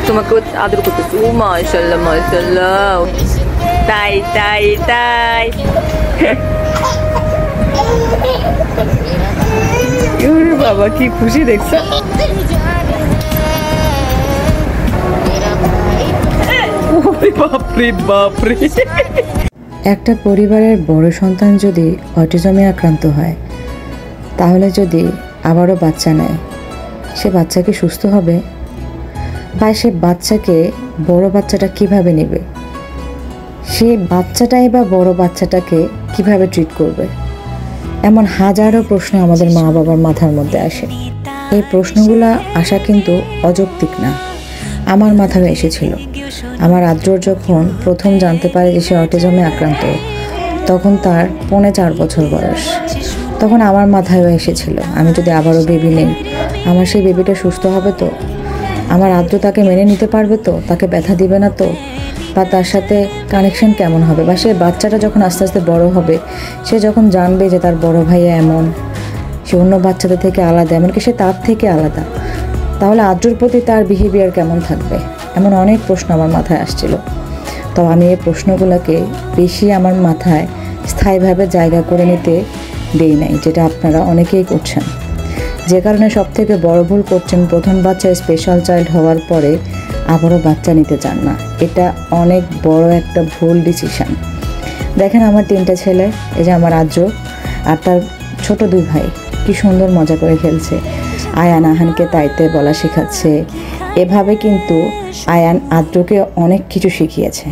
তোমাকে আদর করতেছে। ও মাশাআল্লাহ মাশাআল্লাহ, তাই তাই তাই। ওরে বাবা কি খুশি দেখছো। বাপরে বাপরে। একটা পরিবারের বড় সন্তান যদি অটিজমে আক্রান্ত হয়, তাহলে যদি আবারও বাচ্চা নেয়, সে বাচ্চা কি সুস্থ হবে? বা সে বাচ্চাকে বড় বাচ্চাটা কিভাবে নেবে? সে বাচ্চাটাই বা বড় বাচ্চাটাকে কিভাবে ট্রিট করবে? এমন হাজারো প্রশ্ন আমাদের মা বাবার মাথার মধ্যে আসে। এই প্রশ্নগুলো আসা কিন্তু অযৌক্তিক না। আমার মাথায় এসেছিল। আমার আদ্রর যখন প্রথম জানতে পারে যে সে অটিজমে আক্রান্ত, তখন তার 4.5 বছর বয়স। তখন আমার মাথায়ও এসেছিল, আমি যদি আবারও বেবি নেই, আমার সেই বেবিটা সুস্থ হবে তো? আমার আদ্র তাকে মেনে নিতে পারবে তো? তাকে ব্যথা দিবে না তো? বা তার সাথে কানেকশন কেমন হবে? বা সে বাচ্চাটা যখন আস্তে আস্তে বড় হবে, সে যখন জানবে যে তার বড় ভাইয়া এমন, সে অন্য বাচ্চাদের থেকে আলাদা, এমনকি সে তার থেকে আলাদা, তাহলে আদ্রর প্রতি তার বিহেভিয়ার কেমন থাকবে? এমন অনেক প্রশ্ন আমার মাথায় আসছিল। তো আমি এই প্রশ্নগুলোকে বেশি আমার মাথায় স্থায়ীভাবে জায়গা করে নিতে দেই নাই, যেটা আপনারা অনেকেই করছেন। যে কারণে সবথেকে বড় ভুল করছেন, প্রথম বাচ্চা স্পেশাল চাইল্ড হওয়ার পরে আবারও বাচ্চা নিতে চান না। এটা অনেক বড় একটা ভুল ডিসিশন। দেখেন আমার 3টা ছেলে, এই যে আমার আদ্র আর তার ছোট 2 ভাই কি সুন্দর মজা করে খেলছে। আয়ান আহানকে তাইতে বলা শেখাচ্ছে। এভাবে কিন্তু আয়ান আদ্রকে অনেক কিছু শিখিয়েছে।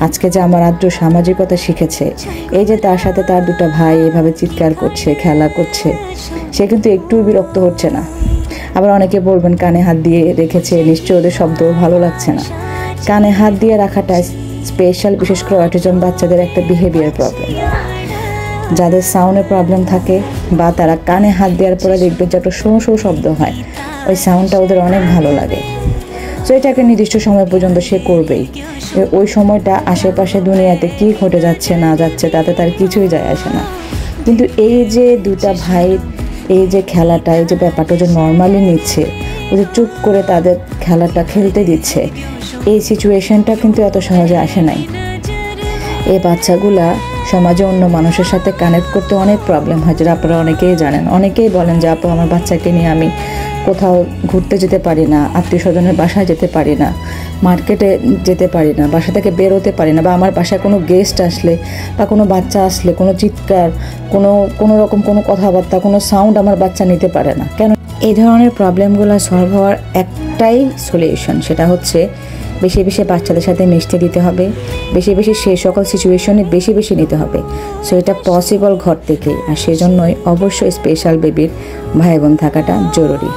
আজকে যে আমার আদ্র সামাজিকতা শিখেছে, এই যে তার সাথে তার 2টা ভাই এভাবে চিৎকার করছে, খেলা করছে, সে কিন্তু একটু বিরক্ত হচ্ছে না। আবার অনেকে বলবেন কানে হাত দিয়ে রেখেছে, নিশ্চয়ই ওদের শব্দ ভালো লাগছে না। কানে হাত দিয়ে রাখাটা স্পেশাল, বিশেষ করে অটিজম বাচ্চাদের একটা বিহেভিয়ার প্রবলেম। যাদের সাউন্ডের প্রবলেম থাকে বা তারা কানে হাত দেওয়ার পরে দেখবেন যে একটা শো শো শব্দ হয়, ওই সাউন্ডটা ওদের অনেক ভালো লাগে। তো এটাকে নির্দিষ্ট সময় পর্যন্ত সে করবেই। ওই সময়টা আশেপাশে দুনিয়াতে কী ঘটে যাচ্ছে না যাচ্ছে তাতে তার কিছুই যায় আসে না। কিন্তু এই যে 2টা ভাই এই যে খেলাটা, এই যে ব্যাপারটা যে নর্মালি নিচ্ছে, ওদের চুপ করে তাদের খেলাটা খেলতে দিচ্ছে, এই সিচুয়েশনটা কিন্তু এত সহজে আসে নাই। এই বাচ্চাগুলা সমাজে অন্য মানুষের সাথে কানেক্ট করতে অনেক প্রবলেম হয়, যেটা আপনারা অনেকেই জানেন। অনেকেই বলেন যে আপু আমার বাচ্চাকে নিয়ে আমি কোথাও ঘুরতে যেতে পারি না, আত্মীয় স্বজনের বাসায় যেতে পারি না, মার্কেটে যেতে পারি না, বাসা থেকে বেরোতে পারি না, বা আমার বাসায় কোনো গেস্ট আসলে বা কোনো বাচ্চা আসলে কোনো চিৎকার, কোনো রকম কোনো কথাবার্তা, কোনো সাউন্ড আমার বাচ্চা নিতে পারে না কেন? এই ধরনের প্রবলেমগুলো সলভ হওয়ার একটাই সলিউশন, সেটা হচ্ছে বেশি বেশি বাচ্চাদের সাথে মিশতে দিতে হবে, বেশি বেশি সেই সকল সিচুয়েশনে বেশি বেশি নিতে হবে। সো এটা পসিবল ঘর থেকে, আর সেজন্যই অবশ্যই স্পেশাল বেবির ভাই বোন থাকাটা জরুরি।